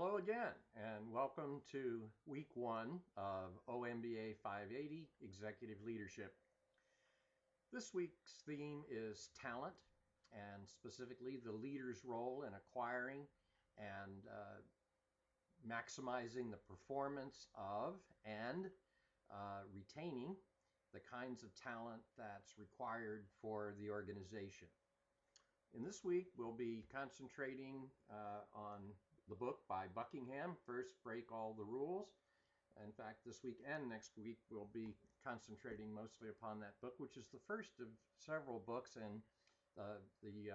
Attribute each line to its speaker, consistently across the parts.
Speaker 1: Hello again, and welcome to week one of OMBA 580 Executive Leadership. This week's theme is talent, and specifically the leader's role in acquiring and maximizing the performance of and retaining the kinds of talent that's required for the organization. In this week, we'll be concentrating on the book by Buckingham, First Break All the Rules. In fact, this week and next week, we'll be concentrating mostly upon that book, which is the first of several books in the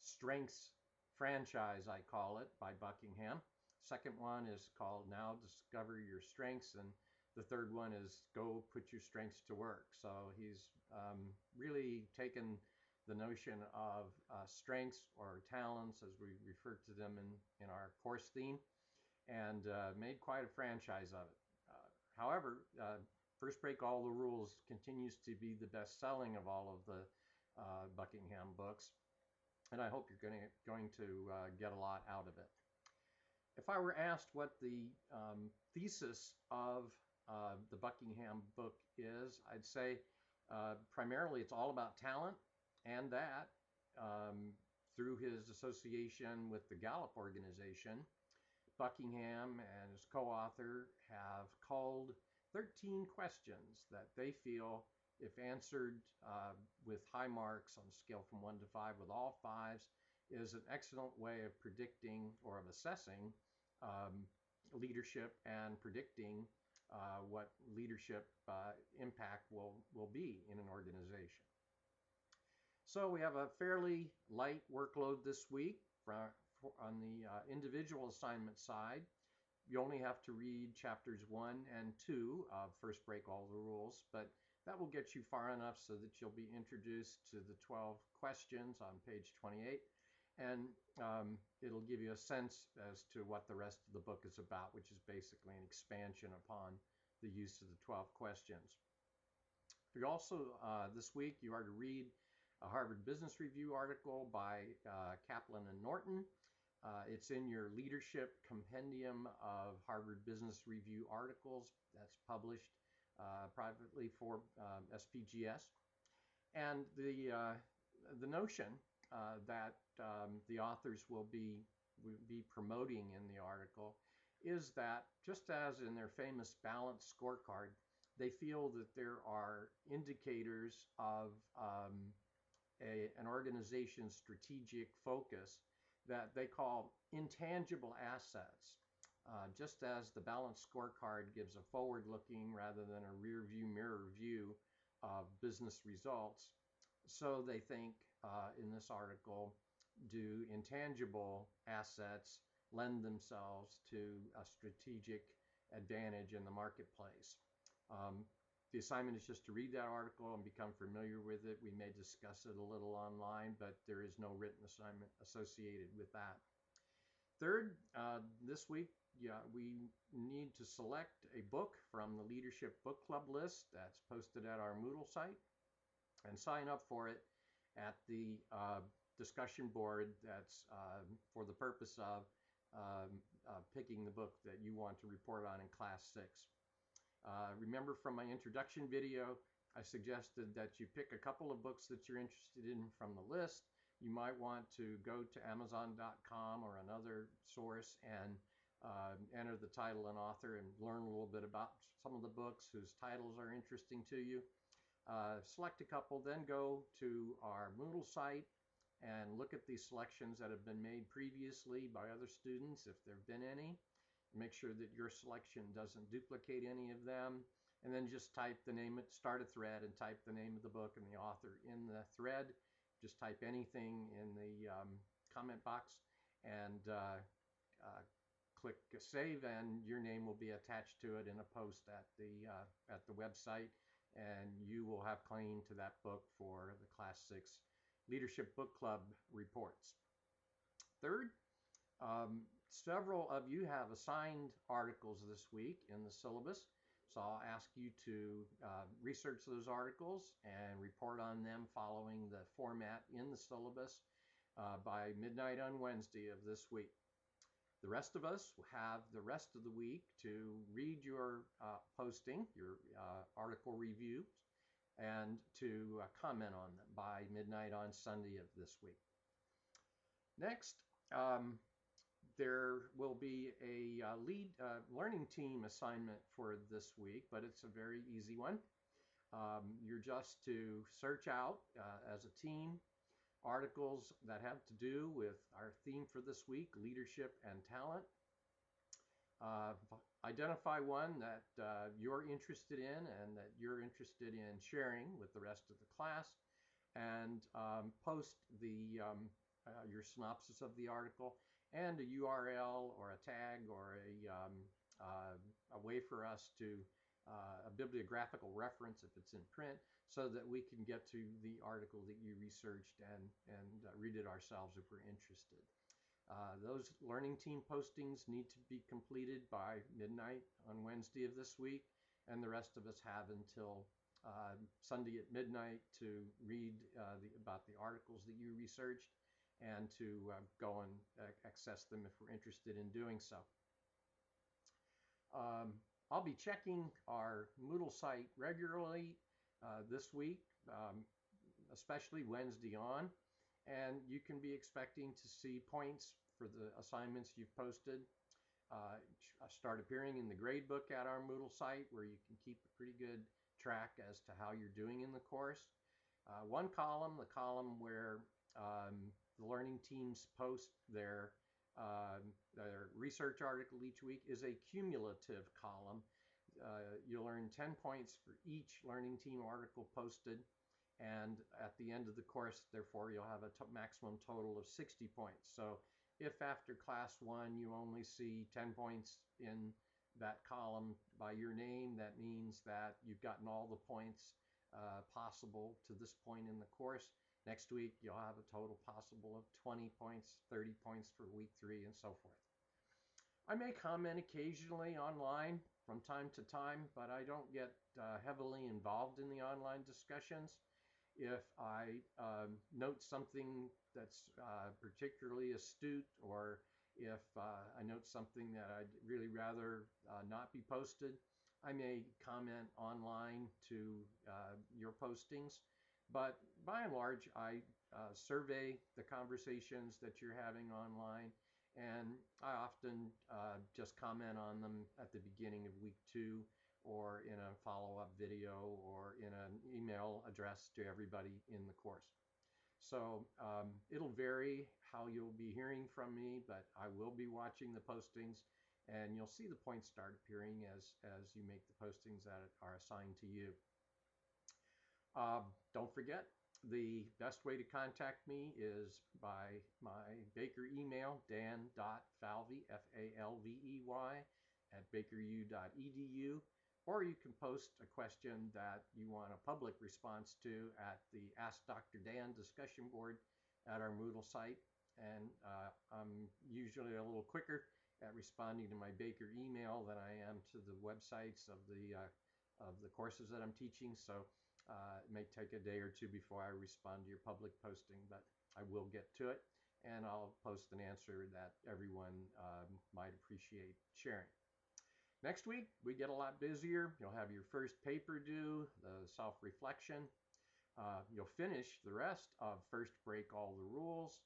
Speaker 1: Strengths franchise, I call it, by Buckingham. Second one is called Now Discover Your Strengths, and the third one is Go Put Your Strengths to Work. So he's really taken the notion of strengths or talents, as we refer to them in our course theme, and made quite a franchise of it. However, First Break All the Rules continues to be the best-selling of all of the Buckingham books, and I hope you're going to get a lot out of it. If I were asked what the thesis of the Buckingham book is, I'd say primarily it's all about talent, and that through his association with the Gallup organization, Buckingham and his co-author have culled 13 questions that they feel, if answered with high marks on a scale from 1 to 5 with all fives, is an excellent way of predicting or of assessing leadership and predicting what leadership impact will be in an organization. So we have a fairly light workload this week on the individual assignment side. You only have to read chapters 1 and 2 of First Break All the Rules, but that will get you far enough so that you'll be introduced to the 12 questions on page 28, and it'll give you a sense as to what the rest of the book is about, which is basically an expansion upon the use of the 12 questions. You also, this week, you are to read a Harvard Business Review article by Kaplan and Norton. It's in your leadership compendium of Harvard Business Review articles that's published privately for SPGS. And the notion that the authors will be promoting in the article is that, just as in their famous balanced scorecard, they feel that there are indicators of an organization's strategic focus that they call intangible assets. Just as the balanced scorecard gives a forward-looking rather than a rear-view mirror view of business results, so they think in this article, do intangible assets lend themselves to a strategic advantage in the marketplace? The assignment is just to read that article and become familiar with it. We may discuss it a little online, but there is no written assignment associated with that. Third, this week, we need to select a book from the Leadership Book Club list that's posted at our Moodle site and sign up for it at the discussion board that's for the purpose of picking the book that you want to report on in Class 6. Remember from my introduction video, I suggested that you pick a couple of books that you're interested in from the list. You might want to go to Amazon.com or another source and enter the title and author and learn a little bit about some of the books whose titles are interesting to you. Select a couple, then go to our Moodle site and look at these selections that have been made previously by other students, if there have been any. Make sure that your selection doesn't duplicate any of them, and then just type the name, start a thread and type the name of the book and the author in the thread. Just type anything in the comment box and click save, and your name will be attached to it in a post at the website, and you will have claim to that book for the Class 6 Leadership Book Club reports. Third, several of you have assigned articles this week in the syllabus, so I'll ask you to research those articles and report on them following the format in the syllabus by midnight on Wednesday of this week. The rest of us have the rest of the week to read your posting, your article reviews, and to comment on them by midnight on Sunday of this week. Next, there will be a lead learning team assignment for this week, but it's a very easy one. You're just to search out as a team articles that have to do with our theme for this week, leadership and talent. Identify one that you're interested in and that you're interested in sharing with the rest of the class, and post your synopsis of the article and a URL or a tag or a way for us to a bibliographical reference if it's in print, so that we can get to the article that you researched and read it ourselves if we're interested. Those learning team postings need to be completed by midnight on Wednesday of this week, and the rest of us have until Sunday at midnight to read about the articles that you researched and to go and access them if we're interested in doing so. I'll be checking our Moodle site regularly this week, especially Wednesday on, and you can be expecting to see points for the assignments you've posted start appearing in the gradebook at our Moodle site, where you can keep a pretty good track as to how you're doing in the course. One column, the column where the learning teams post their research article each week, is a cumulative column. You'll earn 10 points for each learning team article posted, and at the end of the course, therefore, you'll have a maximum total of 60 points. So if after class 1 you only see 10 points in that column by your name, that means that you've gotten all the points possible to this point in the course. Next week, you'll have a total possible of 20 points, 30 points for week 3, and so forth. I may comment occasionally online from time to time, but I don't get heavily involved in the online discussions. If I note something that's particularly astute, or if I note something that I'd really rather not be posted, I may comment online to your postings. But by and large, I survey the conversations that you're having online, and I often just comment on them at the beginning of week 2, or in a follow-up video, or in an email address to everybody in the course. So it'll vary how you'll be hearing from me, but I will be watching the postings, and you'll see the points start appearing as you make the postings that are assigned to you. Don't forget, the best way to contact me is by my Baker email, dan.falvey, F-A-L-V-E-Y, at bakeru.edu, or you can post a question that you want a public response to at the Ask Dr. Dan discussion board at our Moodle site. And I'm usually a little quicker at responding to my Baker email than I am to the websites of the courses that I'm teaching. So it may take a day or two before I respond to your public posting, but I will get to it, and I'll post an answer that everyone might appreciate sharing. Next week, we get a lot busier. You'll have your first paper due, the self-reflection. You'll finish the rest of First Break All the Rules.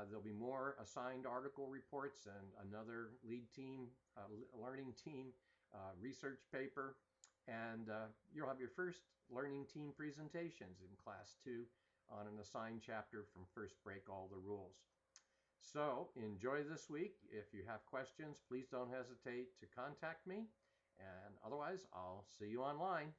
Speaker 1: There'll be more assigned article reports and another lead team, learning team research paper. And you'll have your first learning team presentations in class 2 on an assigned chapter from First Break All the Rules. So enjoy this week. If you have questions, please don't hesitate to contact me. And otherwise, I'll see you online.